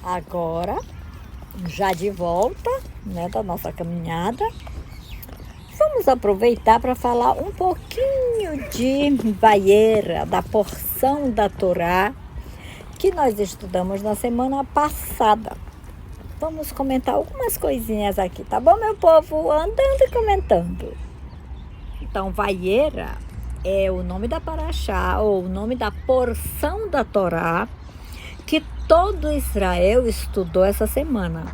Agora, já de volta, né, da nossa caminhada, vamos aproveitar para falar um pouquinho de Vayera, da porção da Torá que nós estudamos na semana passada. Vamos comentar algumas coisinhas aqui, tá bom, meu povo? Andando e comentando. Então, Vayera é o nome da Parashá, ou o nome da porção da Torá, que todo Israel estudou essa semana,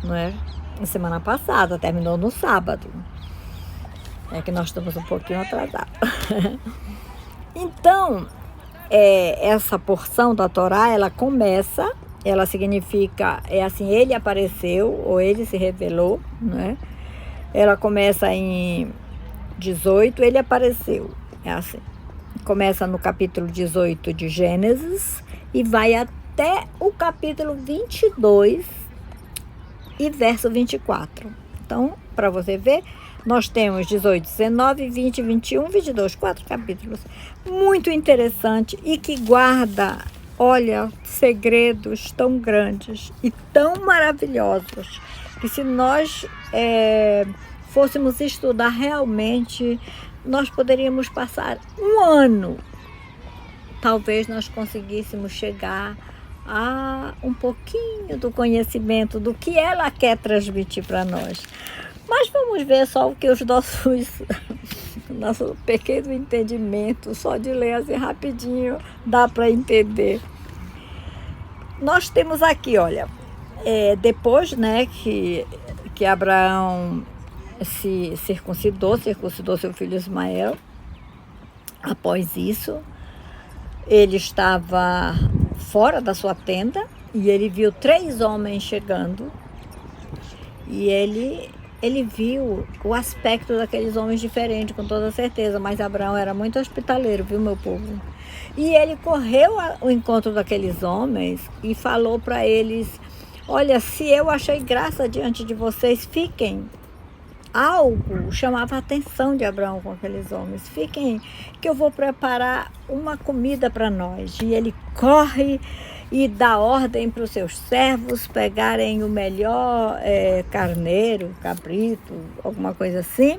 não é? Na semana passada, terminou no sábado. É que nós estamos um pouquinho atrasados. Então, essa porção da Torá, ela significa, assim, ele apareceu, ou ele se revelou, né? Ela começa em 18, ele apareceu, é assim. Começa no capítulo 18 de Gênesis e vai até o capítulo 22 e verso 24. Então, para você ver, nós temos 18, 19, 20, 21, 22, 4 capítulos. Muito interessante e que guarda, olha, segredos tão grandes e tão maravilhosos, que se nós fôssemos estudar realmente, nós poderíamos passar um ano. Talvez nós conseguíssemos chegar a um pouquinho do conhecimento do que ela quer transmitir para nós. Mas vamos ver só o que os nosso pequeno entendimento, só de ler assim rapidinho, dá para entender. Nós temos aqui, olha, depois, né, que Abraão se circuncidou seu filho Ismael. Após isso, ele estava fora da sua tenda e ele viu 3 homens chegando e ele viu o aspecto daqueles homens diferente, com toda certeza, mas Abraão era muito hospitaleiro, viu, meu povo? E ele correu ao encontro daqueles homens e falou para eles: olha, se eu achei graça diante de vocês, fiquem. Algo chamava a atenção de Abraão com aqueles homens. Fiquem, que eu vou preparar uma comida para nós. E ele corre e dá ordem para os seus servos pegarem o melhor carneiro, cabrito, alguma coisa assim,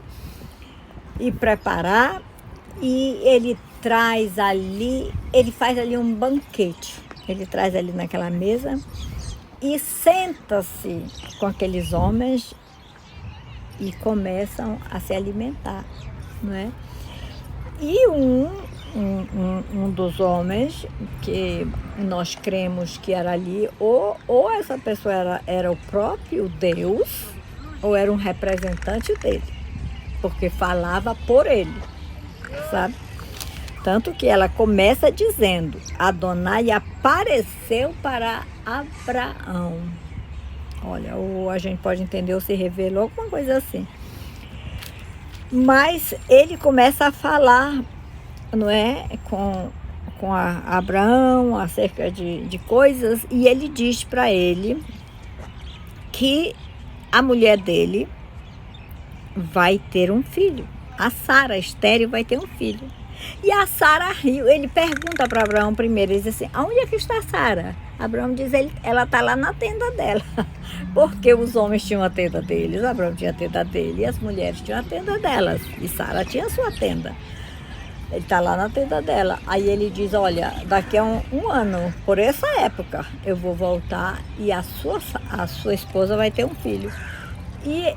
e preparar. E ele faz ali um banquete. Ele traz ali naquela mesa e senta-se com aqueles homens e começam a se alimentar, não é? E um dos homens, que nós cremos que era ali, ou essa pessoa era o próprio Deus, ou era um representante dele, porque falava por ele, sabe? Tanto que ela começa dizendo: Adonai apareceu para Abraão. Olha, ou a gente pode entender, ou se revelou, alguma coisa assim. Mas ele começa a falar, não é, com Abraão acerca de coisas, e ele diz para ele que a mulher dele vai ter um filho. A Sara, estéril, vai ter um filho. E a Sara riu. Ele pergunta para Abraão primeiro, ele diz assim: aonde é que está Sara? Abraão diz: ela está lá na tenda dela. Porque os homens tinham a tenda deles, Abraão tinha a tenda dele, e as mulheres tinham a tenda delas. E Sara tinha a sua tenda. Ele está lá na tenda dela. Aí ele diz: olha, daqui a um ano, por essa época, eu vou voltar e a sua esposa vai ter um filho. E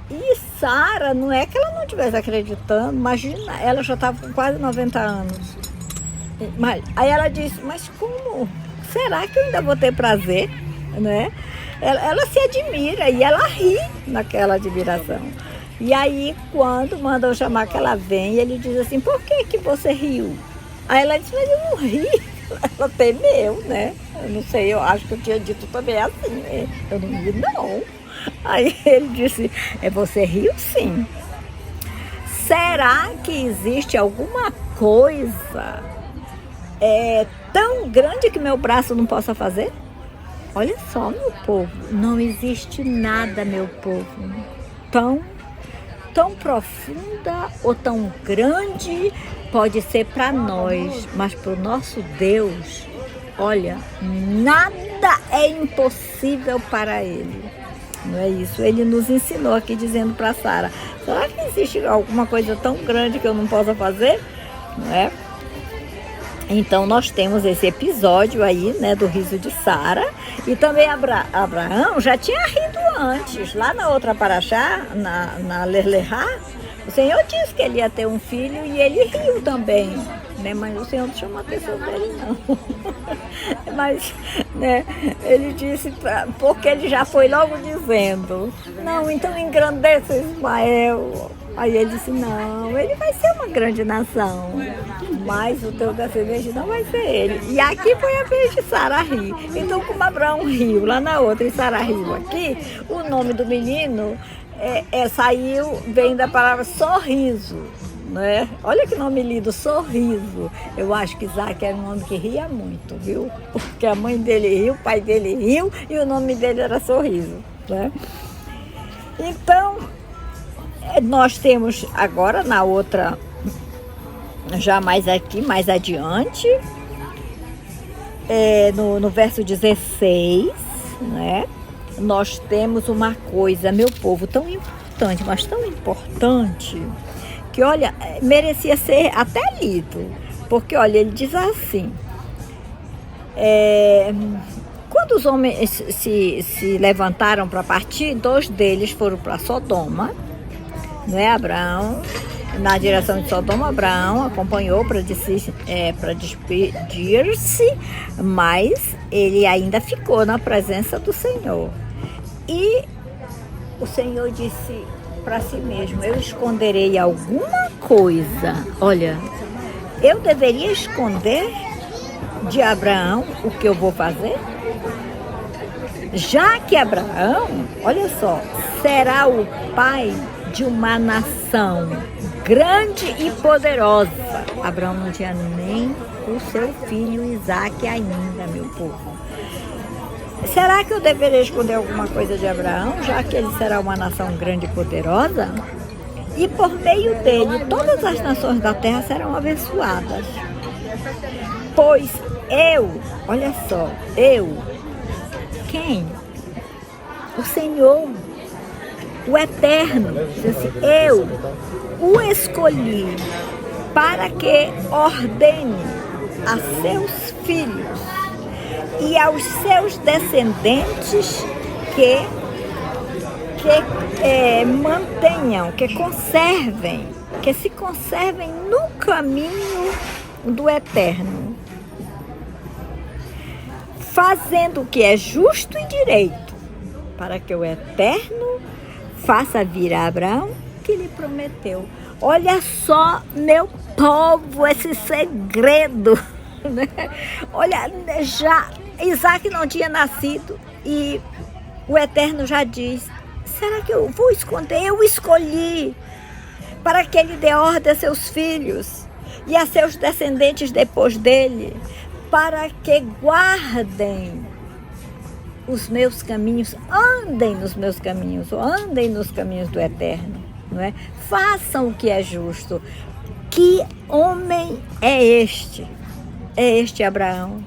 Sara, não é que ela não estivesse acreditando, imagina, ela já estava com quase 90 anos. Aí ela disse: mas como? Será que eu ainda vou ter prazer? Né? Ela se admira e ela ri naquela admiração. E aí, quando mandam chamar que ela vem, ele diz assim: por que você riu? Aí ela disse: mas eu não ri. Ela temeu, né? Eu não sei, eu acho que eu tinha dito também assim. Eu não ri, não. Aí ele disse: você riu, sim. Será que existe alguma coisa tão grande que meu braço não possa fazer? Olha só, meu povo, não existe nada, meu povo, tão profunda ou tão grande, pode ser para nós, mas para o nosso Deus olha, nada é impossível para ele. Não é isso? Ele nos ensinou aqui dizendo para Sara, será que existe alguma coisa tão grande que eu não possa fazer? Não é? Então nós temos esse episódio aí, né, do riso de Sara, e também Abraão já tinha rido antes, lá na outra paraxá, na Lerlehá, o Senhor disse que ele ia ter um filho e ele riu também, né, mas o Senhor não chamou a atenção dele não, mas, né, ele disse, porque ele já foi logo dizendo, não, então engrandeça Ismael. Aí ele disse, não, ele vai ser uma grande nação, mas o teu descendente não vai ser ele. E aqui foi a vez de Sara rir. Então, como Abraão riu lá na outra e Sara riu aqui, o nome do menino vem da palavra sorriso, né? Olha que nome lindo, sorriso. Eu acho que Isaac era um homem que ria muito, viu? Porque a mãe dele riu, o pai dele riu e o nome dele era Sorriso, né? Então, nós temos agora na outra, já mais aqui, mais adiante, no verso 16, né? Nós temos uma coisa, meu povo, tão importante, mas tão importante, que olha, merecia ser até lido, porque olha, ele diz assim, quando os homens se levantaram para partir, 2 deles foram para Sodoma, não é? Abraão, na direção de Sodoma, Abraão acompanhou para despedir-se, mas ele ainda ficou na presença do Senhor. E o Senhor disse para si mesmo, eu esconderei alguma coisa. Olha, eu deveria esconder de Abraão o que eu vou fazer? Já que Abraão, olha só, será o pai de uma nação grande e poderosa. Abraão não tinha nem o seu filho Isaque ainda, meu povo. Será que eu deveria esconder alguma coisa de Abraão, já que ele será uma nação grande e poderosa? E por meio dele, todas as nações da terra serão abençoadas. Pois olha só, quem? O Senhor, o Eterno, diz assim, eu o escolhi para que ordene a seus filhos e aos seus descendentes que mantenham, que se conservem no caminho do Eterno, fazendo o que é justo e direito, para que o Eterno faça vir a Abraão que lhe prometeu. Olha só, meu povo, esse segredo, né? Olha, já Isaac não tinha nascido e o Eterno já diz, será que eu vou esconder? Eu escolhi para que ele dê ordem a seus filhos e a seus descendentes depois dele, para que guardem os meus caminhos, andem nos meus caminhos, andem nos caminhos do Eterno, não é? Façam o que é justo. Que homem é este? É este Abraão,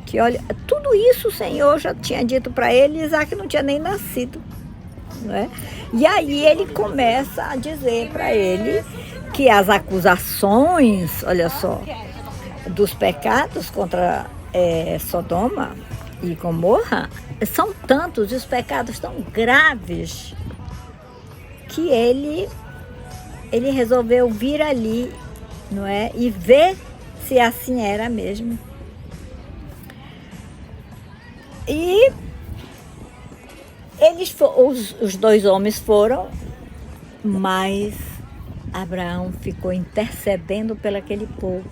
que olha, tudo isso o Senhor já tinha dito para ele, Isaac não tinha nem nascido, não é? E aí ele começa a dizer para ele que as acusações, olha só, dos pecados contra Sodoma e Gomorra são tantos, e os pecados tão graves, que ele resolveu vir ali, não é? E ver se assim era mesmo. E os 2 homens foram, mas Abraão ficou intercedendo pelo aquele povo.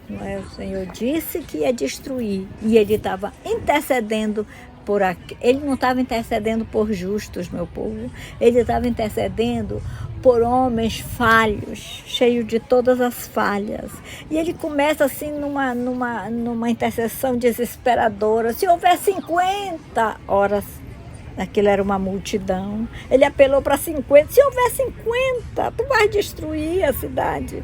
Não é? O Senhor disse que ia destruir e ele estava intercedendo ele não estava intercedendo por justos, meu povo. Ele estava intercedendo por homens falhos, cheios de todas as falhas. E ele começa assim numa intercessão desesperadora. Se houver 50 horas, aquilo era uma multidão. Ele apelou para 50. Se houver 50, tu vais destruir a cidade.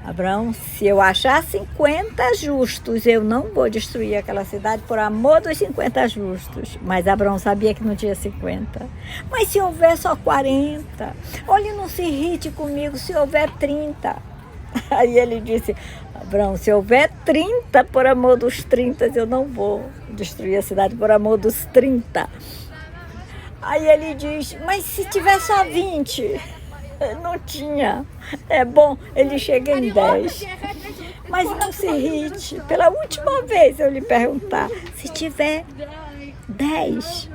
Abraão, se eu achar 50 justos, eu não vou destruir aquela cidade por amor dos 50 justos. Mas Abraão sabia que não tinha 50. Mas se houver só 40, olhe, não se irrite comigo se houver 30. Aí ele disse, Abraão, se houver 30 por amor dos 30, eu não vou destruir a cidade por amor dos 30. Aí ele diz, mas se tiver só 20... Não tinha. É bom, ele chega em 10. Mas não se irrite. Pela última vez eu lhe perguntar, se tiver 10.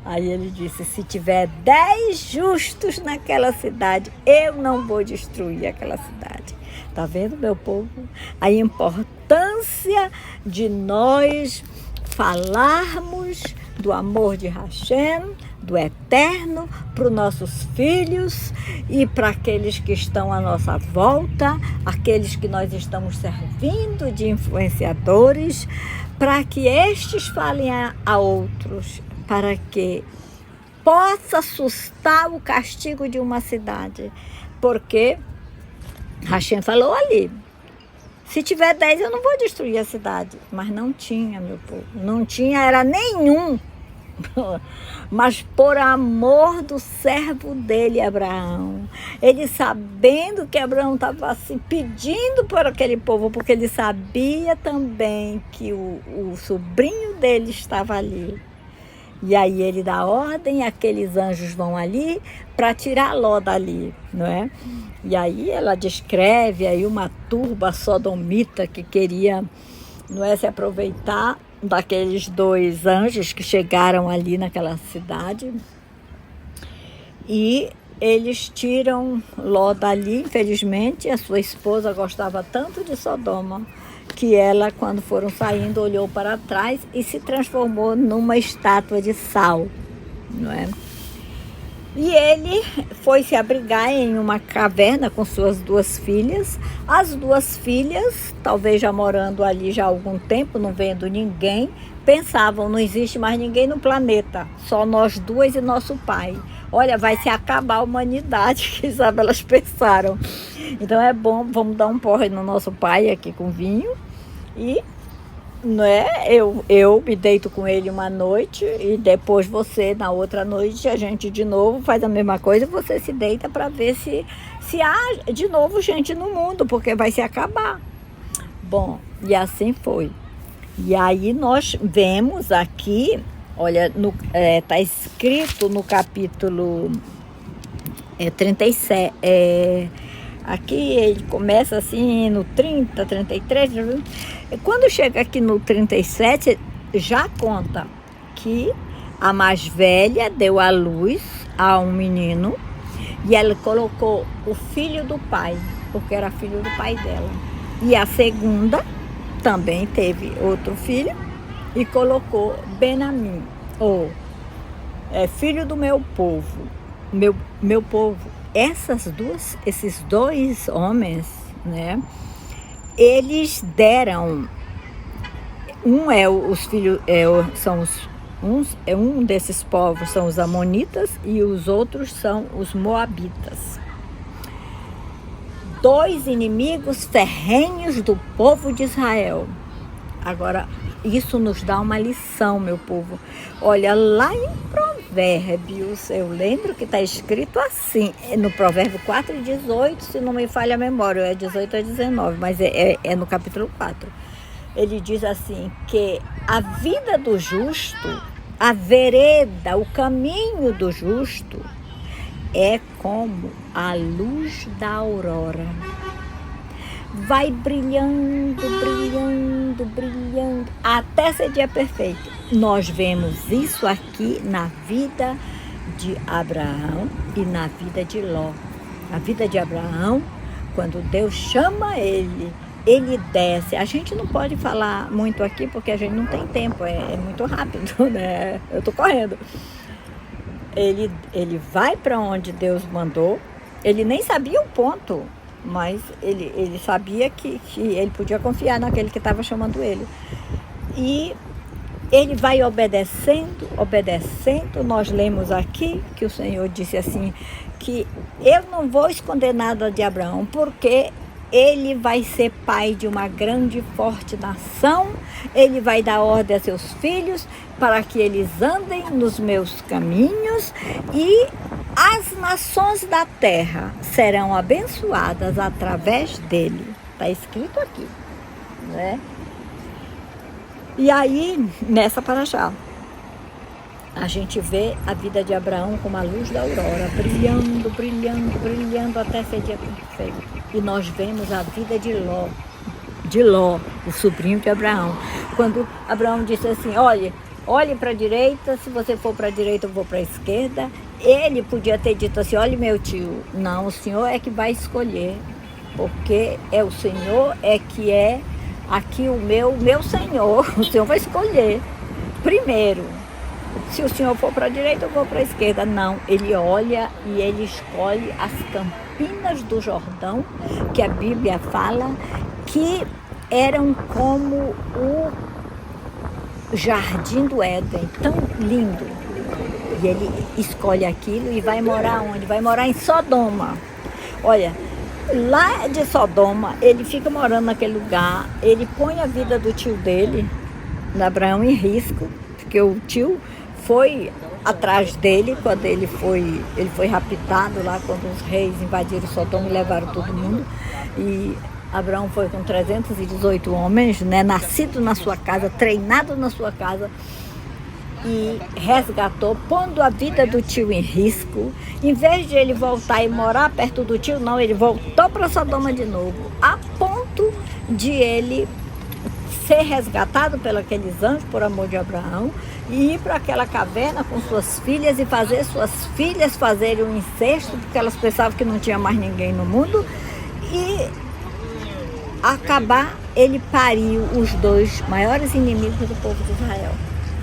Aí ele disse, se tiver 10 justos naquela cidade, eu não vou destruir aquela cidade. Tá vendo, meu povo? A importância de nós falarmos do amor de Hashem, do eterno, para os nossos filhos e para aqueles que estão à nossa volta, aqueles que nós estamos servindo de influenciadores, para que estes falem a outros, para que possa assustar o castigo de uma cidade. Porque Hashem falou ali, se tiver 10 eu não vou destruir a cidade. Mas não tinha, meu povo, não tinha, era nenhum. Mas por amor do servo dele, Abraão, ele sabendo que Abraão estava assim, pedindo por aquele povo, porque ele sabia também que o sobrinho dele estava ali. E aí ele dá ordem, aqueles anjos vão ali para tirar Ló dali, não é? E aí ela descreve aí uma turba sodomita que queria, não é, se aproveitar daqueles 2 anjos que chegaram ali naquela cidade, e eles tiram Ló dali. Infelizmente a sua esposa gostava tanto de Sodoma que ela, quando foram saindo, olhou para trás e se transformou numa estátua de sal, não é? E ele foi se abrigar em uma caverna com suas 2 filhas. As 2 filhas, talvez já morando ali já há algum tempo, não vendo ninguém, pensavam, não existe mais ninguém no planeta, só nós 2 e nosso pai. Olha, vai se acabar a humanidade, que sabe, elas pensaram. Então é bom, vamos dar um porre no nosso pai aqui com vinho. E não é? Eu me deito com ele uma noite e depois você, na outra noite, a gente de novo faz a mesma coisa, você se deita para ver se há de novo gente no mundo, porque vai se acabar. Bom, e assim foi. E aí nós vemos aqui, olha, tá escrito no capítulo 37, aqui ele começa assim no 30, 33, quando chega aqui no 37, já conta que a mais velha deu à luz a um menino e ela colocou o filho do pai, porque era filho do pai dela. E a segunda também teve outro filho e colocou Benamim, ou filho do meu povo, meu povo. Esses 2 homens, né? Eles deram, os filhos, um desses povos são os amonitas e os outros são os moabitas. 2 inimigos ferrenhos do povo de Israel. Agora, isso nos dá uma lição, meu povo. Olha, lá em Provérbios, eu lembro que está escrito assim, no Provérbio 4:18, se não me falha a memória, é 18 a 19, mas é no capítulo 4. Ele diz assim, que a vida do justo, a vereda, o caminho do justo, é como a luz da aurora. Vai brilhando, brilhando, brilhando, até ser dia perfeito. Nós vemos isso aqui na vida de Abraão e na vida de Ló. A vida de Abraão, quando Deus chama ele desce. A gente não pode falar muito aqui porque a gente não tem tempo, é muito rápido, né? Eu tô correndo. Ele vai para onde Deus mandou. Ele nem sabia o ponto, mas ele sabia que ele podia confiar naquele que estava chamando ele. E ele vai obedecendo. Nós lemos aqui que o Senhor disse assim, que eu não vou esconder nada de Abraão, porque ele vai ser pai de uma grande e forte nação, ele vai dar ordem a seus filhos para que eles andem nos meus caminhos e as nações da terra serão abençoadas através dele. Está escrito aqui, né? E aí, nessa paraxá, a gente vê a vida de Abraão como a luz da aurora, brilhando, brilhando, brilhando até ser dia perfeito. E nós vemos a vida de Ló, o sobrinho de Abraão. Quando Abraão disse assim, olhe para a direita, se você for para a direita eu vou para a esquerda. Ele podia ter dito assim, olha meu tio, não, o senhor é que vai escolher, porque é o senhor que é aqui o meu senhor, o senhor vai escolher primeiro. Se o senhor for para a direita, eu vou para a esquerda. Não, ele olha e ele escolhe as campinas do Jordão, que a Bíblia fala que eram como o jardim do Éden, tão lindo. E ele escolhe aquilo e vai morar onde? Vai morar em Sodoma. Olha, lá de Sodoma, ele fica morando naquele lugar, ele põe a vida do tio dele, Abraão, em risco, porque o tio foi atrás dele quando ele foi raptado lá, quando os reis invadiram Sodoma e levaram todo mundo. E Abraão foi com 318 homens, né, nascido na sua casa, treinado na sua casa, e resgatou, pondo a vida do tio em risco. Em vez de ele voltar e morar perto do tio, não, ele voltou para Sodoma de novo, a ponto de ele ser resgatado por aqueles anjos, por amor de Abraão, e ir para aquela caverna com suas filhas e fazer suas filhas fazerem um incesto, porque elas pensavam que não tinha mais ninguém no mundo, e acabar, ele pariu os dois maiores inimigos do povo de Israel.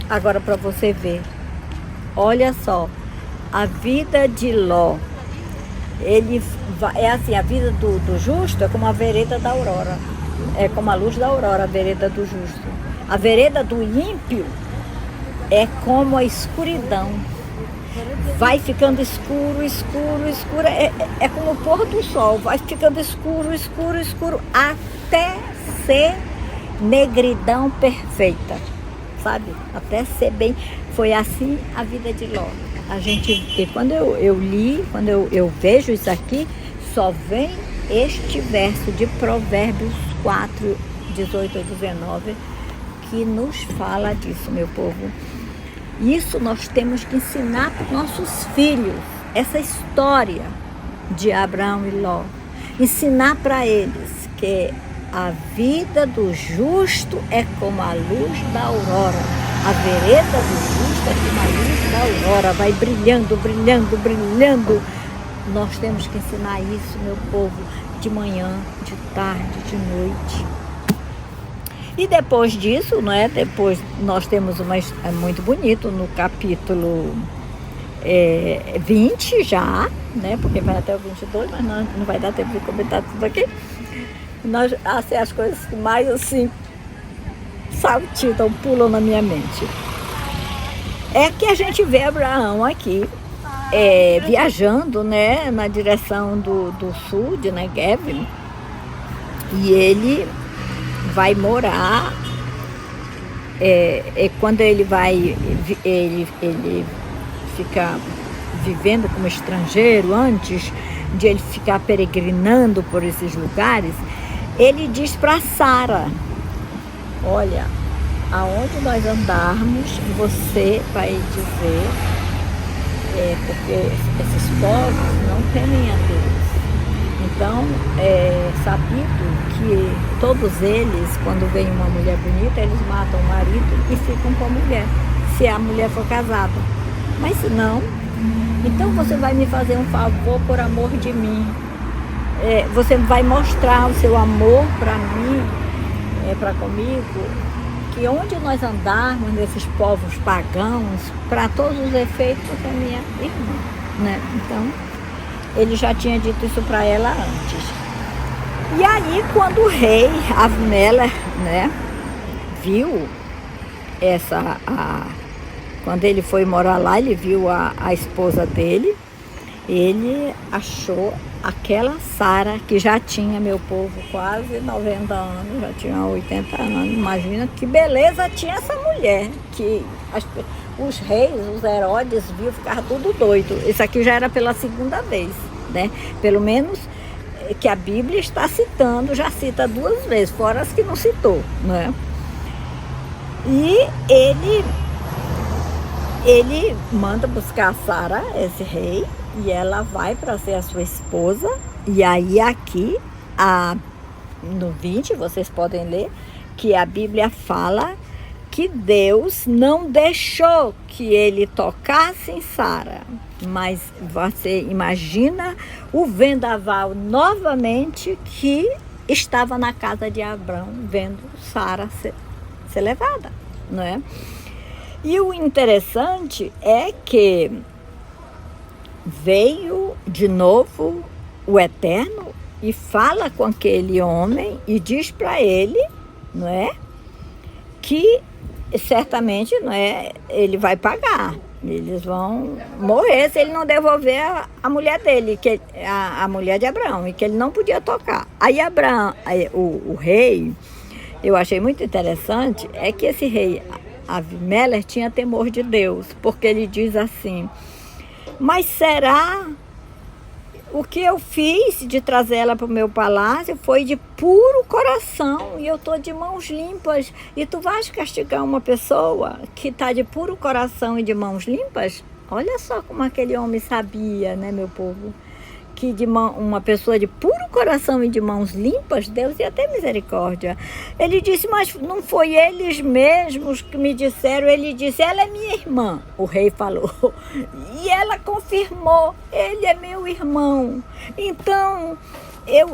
Agora, para você ver, olha só, a vida de Ló, é assim, a vida do justo é como a vereda da aurora, é como a luz da aurora, a vereda do justo. A vereda do ímpio é como a escuridão, vai ficando escuro, escuro, escuro, é como o pôr do sol, vai ficando escuro, escuro, escuro, até ser negridão perfeita, sabe? Até ser bem, foi assim a vida de Ló. A gente, e quando eu li, quando eu vejo isso aqui, só vem este verso de Provérbios 4, 18 a 19, que nos fala disso, meu povo. Isso nós temos que ensinar para os nossos filhos, essa história de Abraão e Ló. Ensinar para eles que a vida do justo é como a luz da aurora. A vereda do justo é como a luz da aurora, vai brilhando, brilhando, brilhando. Nós temos que ensinar isso, meu povo, de manhã, de tarde, de noite. E depois disso, né, depois nós temos é muito bonito no capítulo 20 já, né, porque vai até o 22, mas não vai dar tempo de comentar tudo aqui. Nós, assim, as coisas que mais assim saltitam, pulam na minha mente. É que a gente vê Abraão aqui viajando, né, na direção do sul, de Negev, e ele vai morar, quando ele fica vivendo como estrangeiro, antes de ele ficar peregrinando por esses lugares, ele diz para Sara, olha, aonde nós andarmos, você vai dizer, porque esses povos não temem a Deus. Então, é sabido que todos eles, quando vem uma mulher bonita, eles matam o marido e ficam com a mulher, se a mulher for casada. Mas se não, então você vai me fazer um favor por amor de mim. Você vai mostrar o seu amor para mim, para comigo, que onde nós andarmos nesses povos pagãos, para todos os efeitos, você é minha irmã, né? Então, ele já tinha dito isso para ela antes. E aí, quando o rei Avimelech, né, viu quando ele foi morar lá, ele viu a esposa dele, ele achou aquela Sara que já tinha, meu povo, quase 90 anos, já tinha 80 anos. Imagina que beleza tinha essa mulher, que os reis, os Herodes viu, ficar tudo doido. Isso aqui já era pela segunda vez, né? Pelo menos que a Bíblia está citando, já cita 2 vezes, fora as que não citou, né? E ele manda buscar Sara, esse rei, e ela vai para ser a sua esposa. E aí aqui, no 20, vocês podem ler, que a Bíblia fala que Deus não deixou que ele tocasse em Sara. Mas você imagina o vendaval novamente que estava na casa de Abrão, vendo Sara ser levada, não é? E o interessante é que veio de novo o Eterno e fala com aquele homem e diz para ele, não é, que certamente, não é, ele vai pagar. Eles vão morrer se ele não devolver a mulher dele, a mulher de Abraão, e que ele não podia tocar. Aí Abraão, o rei, eu achei muito interessante, é que esse rei Avimelech tinha temor de Deus, porque ele diz assim: mas será o que eu fiz de trazer ela para o meu palácio foi de puro coração, e eu estou de mãos limpas, e tu vais castigar uma pessoa que está de puro coração e de mãos limpas? Olha só como aquele homem sabia, né, meu povo, que uma pessoa de puro coração e de mãos limpas, Deus ia ter misericórdia. Ele disse, mas não foi eles mesmos que me disseram? Ele disse, ela é minha irmã, o rei falou. E ela confirmou, ele é meu irmão. Então, eu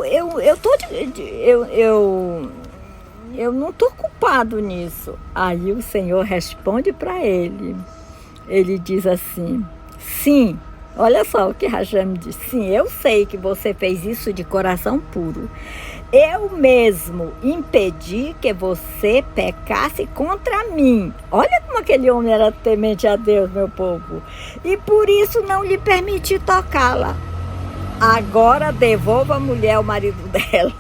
não estou culpado nisso. Aí o Senhor responde para ele. Ele diz assim, sim. Olha só o que Hashem diz. Sim, eu sei que você fez isso de coração puro. Eu mesmo impedi que você pecasse contra mim. Olha como aquele homem era temente a Deus, meu povo. E por isso não lhe permiti tocá-la. Agora devolva a mulher ao marido dela.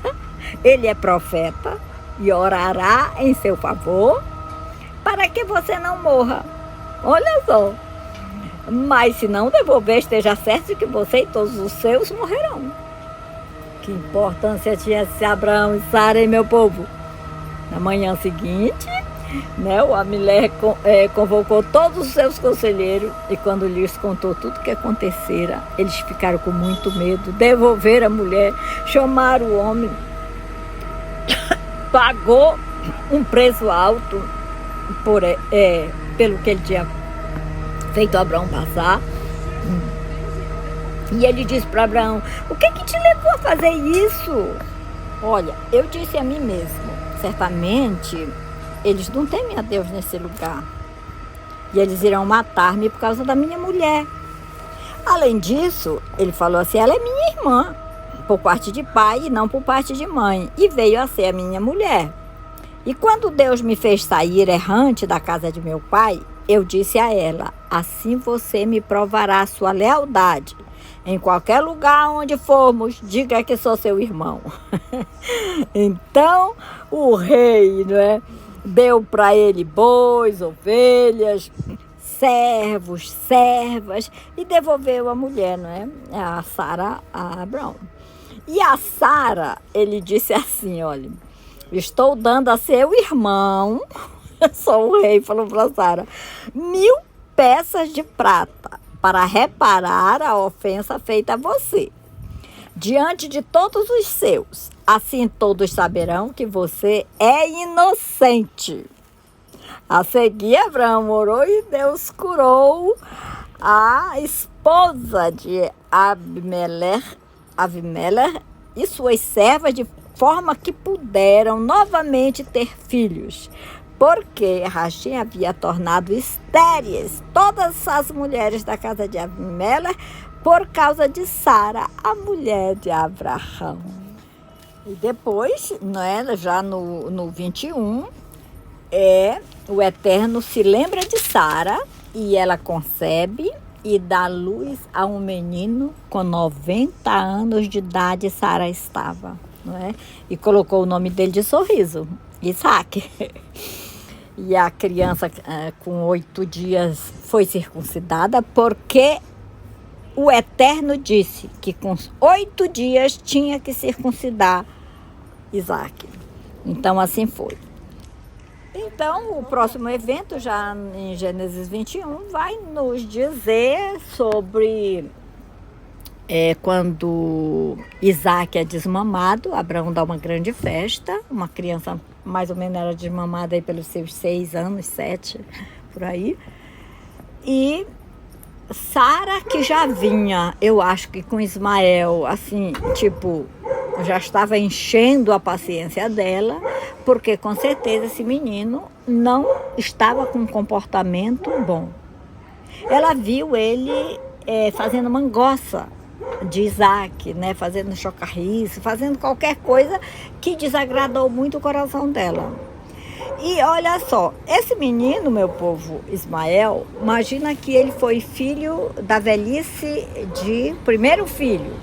Ele é profeta e orará em seu favor para que você não morra. Olha só. Mas se não devolver, esteja certo de que você e todos os seus morrerão. Que importância tinha esse Abraão e Sara, hein, meu povo? Na manhã seguinte, né, o Abimelech convocou todos os seus conselheiros e quando lhes contou tudo o que acontecera, eles ficaram com muito medo, devolveram a mulher, chamaram o homem, pagou um preço alto pelo que ele tinha feito Abraão passar. E ele disse para Abraão, o que te levou a fazer isso? Olha, eu disse a mim mesmo, certamente eles não temem a Deus nesse lugar. E eles irão matar-me por causa da minha mulher. Além disso, ele falou assim, ela é minha irmã, por parte de pai e não por parte de mãe, e veio a ser a minha mulher. E quando Deus me fez sair errante da casa de meu pai, eu disse a ela, assim você me provará a sua lealdade. Em qualquer lugar onde formos, diga que sou seu irmão. Então, o rei, né, deu para ele bois, ovelhas, servos, servas, e devolveu a mulher, né, a Sara, a Abraão. E a Sara, ele disse assim, olha, estou dando a seu irmão... Só o rei falou para Sara, 1000 peças de prata para reparar a ofensa feita a você, diante de todos os seus. Assim todos saberão que você é inocente. A seguir, Abraão orou e Deus curou a esposa de Abimelech e suas servas de forma que puderam novamente ter filhos. Porque Hashem havia tornado estéreis todas as mulheres da casa de Abimelech por causa de Sara, a mulher de Abraão. E depois, né, já no 21, o Eterno se lembra de Sara e ela concebe e dá luz a um menino com 90 anos de idade. Sara estava, não é? E colocou o nome dele de sorriso, Isaac. E a criança com 8 dias foi circuncidada, porque o Eterno disse que com 8 dias tinha que circuncidar Isaac. Então assim foi. Então, o próximo evento, já em Gênesis 21, vai nos dizer sobre quando Isaac é desmamado. Abraão dá uma grande festa, uma criança mais ou menos era desmamada aí pelos seus 6 anos, 7, por aí. E Sara, que já vinha, eu acho que com Ismael, assim, tipo, já estava enchendo a paciência dela, porque com certeza esse menino não estava com um comportamento bom. Ela viu ele fazendo mangoça de Isaac, né? Fazendo chocarriço, fazendo qualquer coisa que desagradou muito o coração dela. E olha só, esse menino, meu povo, Ismael, imagina que ele foi filho da velhice de primeiro filho,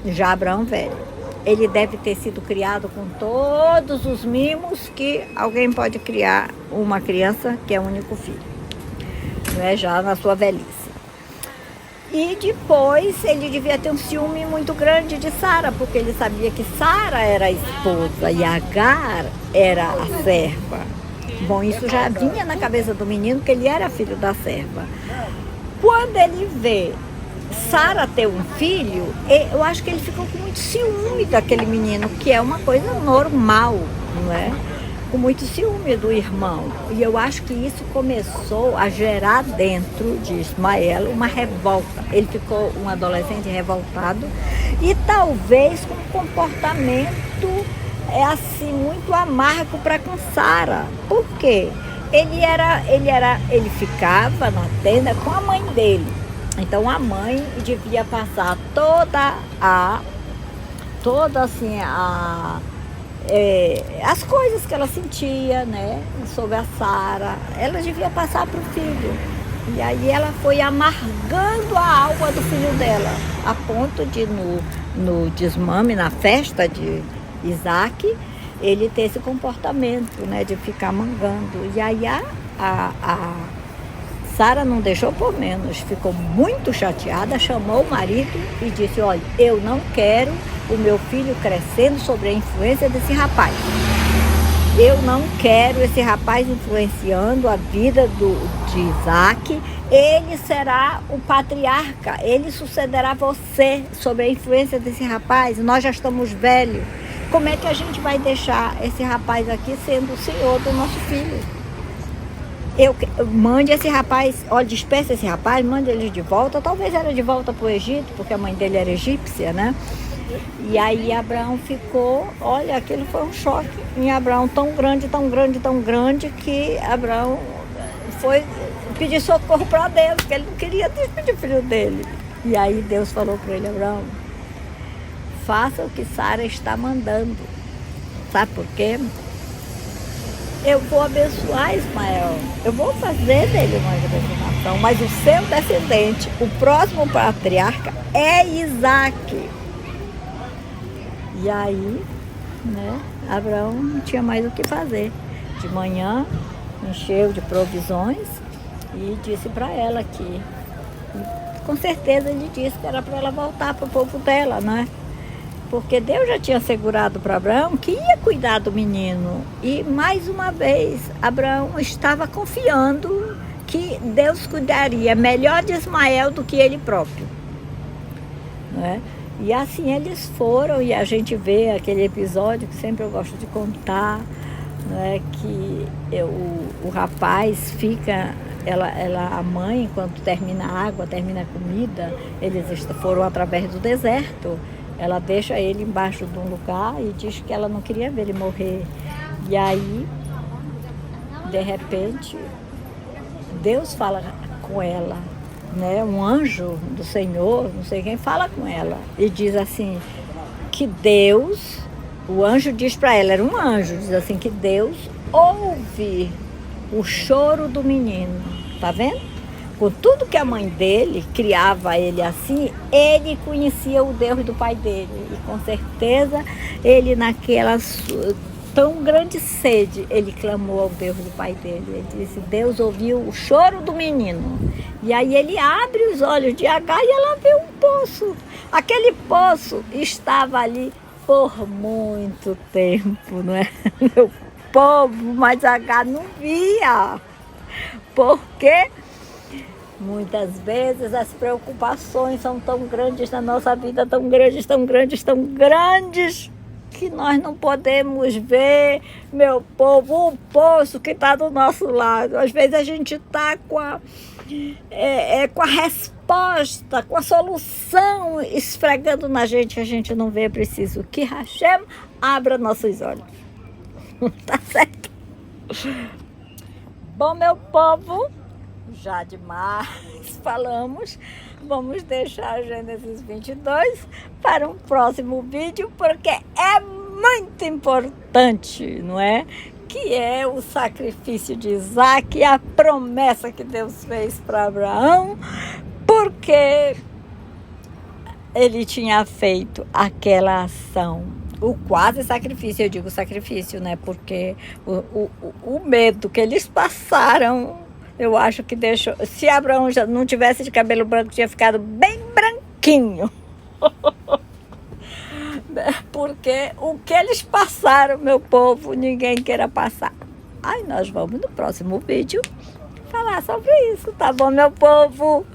já Abraão velho. Ele deve ter sido criado com todos os mimos que alguém pode criar uma criança que é único filho, né? Já na sua velhice. E depois ele devia ter um ciúme muito grande de Sara, porque ele sabia que Sara era a esposa e Agar era a serva. Bom, isso já vinha na cabeça do menino, que ele era filho da serva. Quando ele vê Sara ter um filho, eu acho que ele ficou com muito ciúme daquele menino, que é uma coisa normal, não é? Com muito ciúme do irmão. E eu acho que isso começou a gerar dentro de Ismael uma revolta. Ele ficou um adolescente revoltado e talvez com um comportamento assim muito amargo para com Sara. Por quê? Ele ficava na tenda com a mãe dele. Então a mãe devia passar as coisas que ela sentia, né, sobre a Sara. Ela devia passar para o filho. E aí ela foi amargando a alma do filho dela, a ponto de no desmame, na festa de Isaac, ele ter esse comportamento, né, de ficar mangando. E aí a Sara não deixou por menos, ficou muito chateada, chamou o marido e disse: olha, eu não quero o meu filho crescendo sobre a influência desse rapaz. Eu não quero esse rapaz influenciando a vida de Isaac. Ele será o patriarca, ele sucederá você sobre a influência desse rapaz. Nós já estamos velhos. Como é que a gente vai deixar esse rapaz aqui sendo o senhor do nosso filho? Mande esse rapaz, olha, despeça esse rapaz, mande ele de volta. Talvez era de volta para o Egito, porque a mãe dele era egípcia, né? E aí Abraão ficou, olha, aquilo foi um choque em Abraão tão grande, tão grande, tão grande, que Abraão foi pedir socorro para Deus, porque ele não queria despedir o filho dele. E aí Deus falou para ele: Abraão, faça o que Sara está mandando. Sabe por quê? Eu vou abençoar Ismael, eu vou fazer dele uma grande nação, mas o seu descendente, o próximo patriarca, é Isaac. E aí, né, Abraão não tinha mais o que fazer. De manhã, encheu de provisões e disse para ela que, com certeza ele disse que era para ela voltar para o povo dela, né? Porque Deus já tinha assegurado para Abraão que ia cuidar do menino. E, mais uma vez, Abraão estava confiando que Deus cuidaria melhor de Ismael do que ele próprio, né? E assim eles foram, e a gente vê aquele episódio que sempre eu gosto de contar, né? Que o rapaz fica... a mãe, quando termina a água, termina a comida, eles foram através do deserto. Ela deixa ele embaixo de um lugar e diz que ela não queria ver ele morrer. E aí, de repente, Deus fala com ela, né? Um anjo do Senhor, não sei quem, fala com ela e diz assim, que Deus, o anjo diz para ela, era um anjo, diz assim, que Deus ouve o choro do menino, tá vendo? com tudo que a mãe dele criava ele assim, ele conhecia o Deus do pai dele. E com certeza ele naquela tão grande sede, ele clamou ao Deus do pai dele. Ele disse, Deus ouviu o choro do menino. E aí ele abre os olhos de Agar e ela vê um poço. Aquele poço estava ali por muito tempo, não é? Meu povo, mas Agar não via. Porque muitas vezes as preocupações são tão grandes na nossa vida, tão grandes, tão grandes, tão grandes, que nós não podemos ver, meu povo, o poço que está do nosso lado. Às vezes a gente está com a resposta, com a solução esfregando na gente, a gente não vê. É preciso que Hashem abra nossos olhos. Tá certo? Bom, meu povo, já demais falamos. Vamos deixar Gênesis 22 para um próximo vídeo, porque é muito importante, não é? Que é o sacrifício de Isaac e a promessa que Deus fez para Abraão, porque ele tinha feito aquela ação. O quase sacrifício, eu digo sacrifício, né? Porque o medo que eles passaram, eu acho que deixou. Se Abraão já não tivesse de cabelo branco, tinha ficado bem branquinho. Porque o que eles passaram, meu povo, ninguém queira passar. Aí nós vamos no próximo vídeo falar sobre isso, tá bom, meu povo?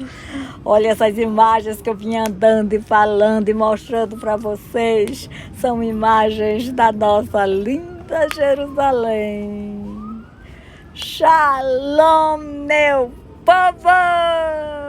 Olha essas imagens que eu vim andando e falando e mostrando para vocês. São imagens da nossa linda Jerusalém. Shalom, meu povo!